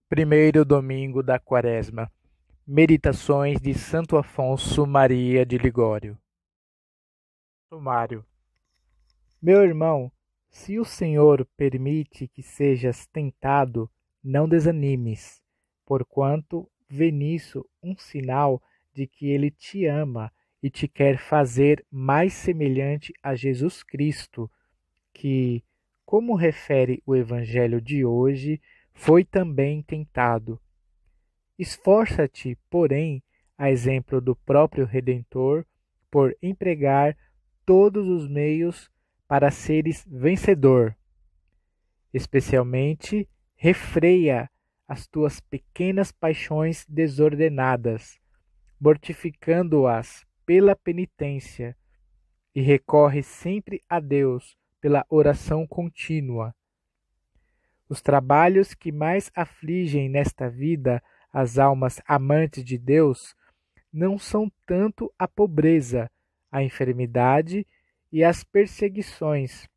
Primeiro domingo da Quaresma. Meditações de Santo Afonso Maria de Ligório. Sumário. Meu irmão, se o Senhor permite que sejas tentado, não desanimes, porquanto vê nisso um sinal de que Ele te ama e te quer fazer mais semelhante a Jesus Cristo, que, como refere o Evangelho de hoje, foi também tentado. Esforça-te, porém, a exemplo do próprio Redentor, por empregar todos os meios para seres vencedor. Especialmente, refreia as tuas pequenas paixões desordenadas, mortificando-as pela penitência, e recorre sempre a Deus pela oração contínua. Os trabalhos que mais afligem nesta vida as almas amantes de Deus não são tanto a pobreza, a enfermidade e as perseguições,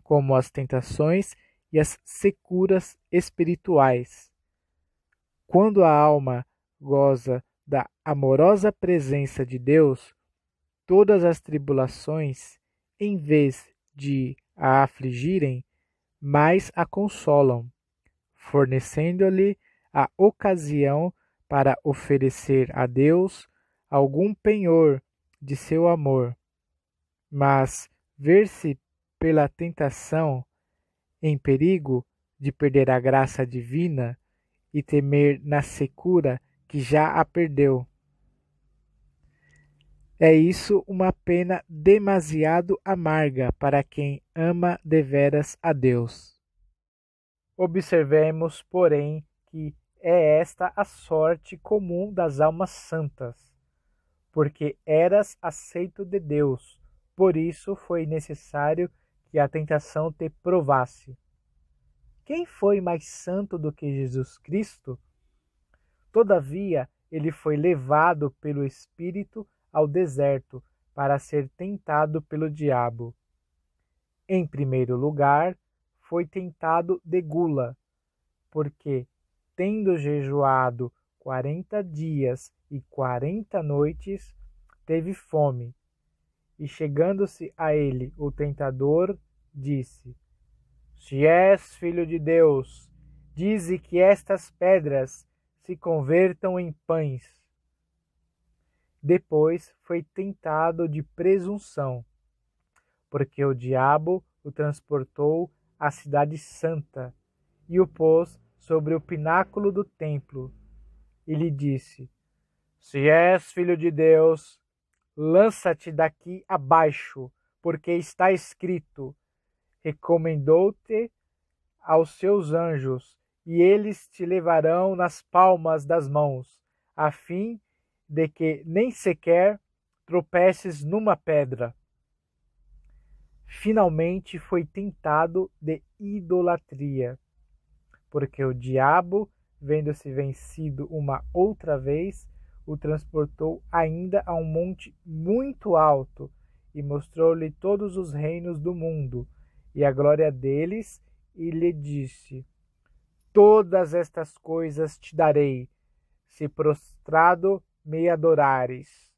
como as tentações e as securas espirituais. Quando a alma goza da amorosa presença de Deus, todas as tribulações, em vez de a afligirem, mais a consolam, fornecendo-lhe a ocasião para oferecer a Deus algum penhor de seu amor. Mas ver-se pela tentação em perigo de perder a graça divina e temer na secura que já a perdeu. É isso uma pena demasiado amarga para quem ama deveras a Deus. Observemos, porém, que é esta a sorte comum das almas santas, porque eras aceito de Deus, por isso foi necessário que a tentação te provasse. Quem foi mais santo do que Jesus Cristo? Todavia, ele foi levado pelo Espírito ao deserto para ser tentado pelo diabo. Em primeiro lugar, foi tentado de gula, porque, tendo jejuado 40 dias e 40 noites, teve fome. E chegando-se a ele o tentador, disse: Se és filho de Deus, dize que estas pedras se convertam em pães. Depois foi tentado de presunção, porque o diabo o transportou à cidade santa e o pôs sobre o pináculo do templo, e lhe disse: Se és filho de Deus, lança-te daqui abaixo, porque está escrito: Recomendou-te aos seus anjos, e eles te levarão nas palmas das mãos, a fim de que nem sequer tropeces numa pedra. Finalmente foi tentado de idolatria, porque o diabo, vendo-se vencido uma outra vez, o transportou ainda a um monte muito alto e mostrou-lhe todos os reinos do mundo e a glória deles, e lhe disse: Todas estas coisas te darei, se prostrado me adorares.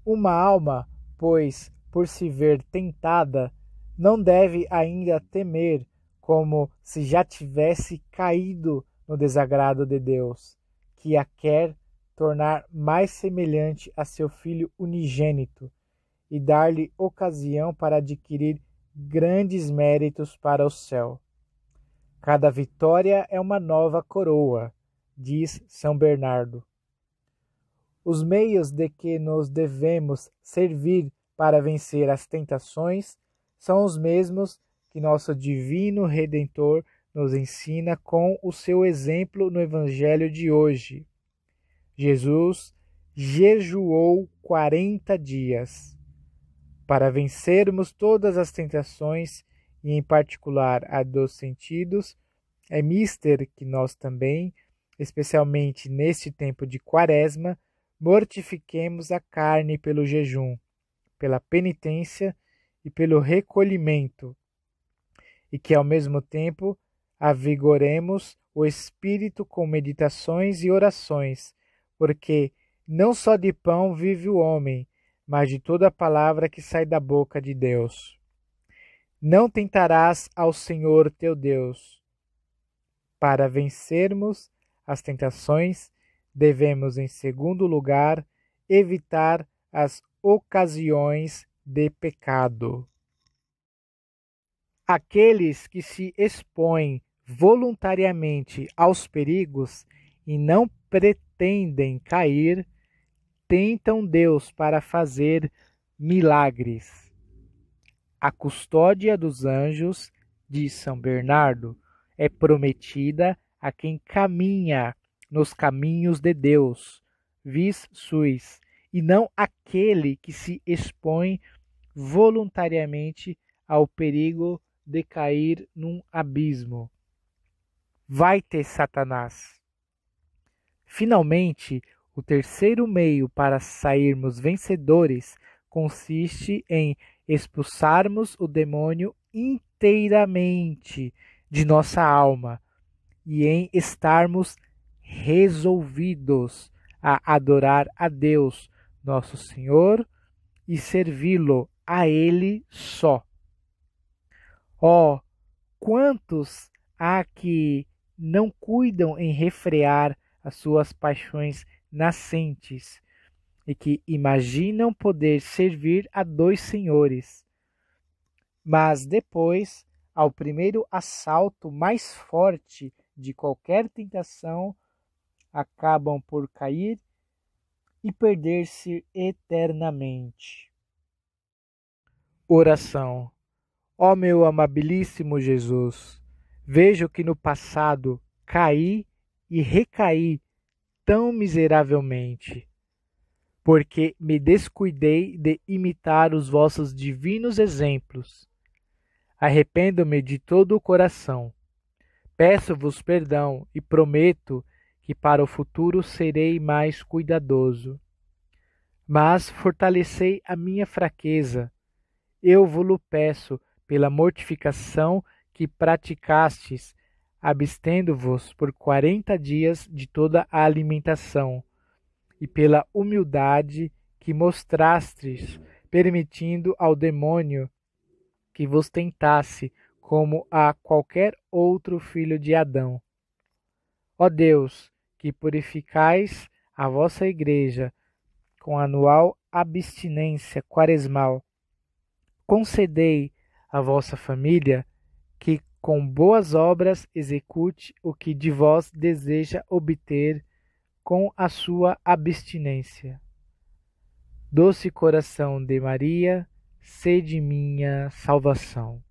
Uma alma, pois, por se ver tentada, não deve ainda temer como se já tivesse caído no desagrado de Deus, que a quer tornar mais semelhante a seu Filho unigênito e dar-lhe ocasião para adquirir grandes méritos para o céu. Cada vitória é uma nova coroa, diz São Bernardo. Os meios de que nos devemos servir para vencer as tentações são os mesmos que nosso divino Redentor nos ensina com o seu exemplo no Evangelho de hoje. Jesus jejuou 40 dias. Para vencermos todas as tentações, e em particular a dos sentidos, é mister que nós também, especialmente neste tempo de Quaresma, mortifiquemos a carne pelo jejum, pela penitência e pelo recolhimento, e que ao mesmo tempo avigoremos o espírito com meditações e orações, porque não só de pão vive o homem, mas de toda palavra que sai da boca de Deus. Não tentarás ao Senhor teu Deus. Para vencermos as tentações, devemos, em segundo lugar, evitar as ocasiões de pecado. Aqueles que se expõem voluntariamente aos perigos e não pretendem cair, tentam Deus para fazer milagres. A custódia dos anjos, diz São Bernardo, é prometida a quem caminha nos caminhos de Deus, vis suis, e não aquele que se expõe voluntariamente ao perigo de cair num abismo. Vai-te, Satanás! Finalmente, o terceiro meio para sairmos vencedores consiste em expulsarmos o demônio inteiramente de nossa alma e em estarmos resolvidos a adorar a Deus, nosso Senhor, e servi-lo a Ele só. Oh, quantos há que não cuidam em refrear as suas paixões nascentes e que imaginam poder servir a dois senhores, mas depois, ao primeiro assalto mais forte de qualquer tentação, acabam por cair e perder-se eternamente. Oração. Ó meu amabilíssimo Jesus, vejo que no passado caí e recaí tão miseravelmente, porque me descuidei de imitar os vossos divinos exemplos. Arrependo-me de todo o coração. Peço-vos perdão e prometo que para o futuro serei mais cuidadoso. Mas fortalecei a minha fraqueza. Eu vos peço pela mortificação que praticastes, abstendo-vos por 40 dias de toda a alimentação, e pela humildade que mostrastes, permitindo ao demônio que vos tentasse como a qualquer outro filho de Adão. Ó Deus, que purificais a vossa Igreja com anual abstinência quaresmal, concedei à vossa família que com boas obras execute o que de vós deseja obter com a sua abstinência. Doce coração de Maria, sede minha salvação.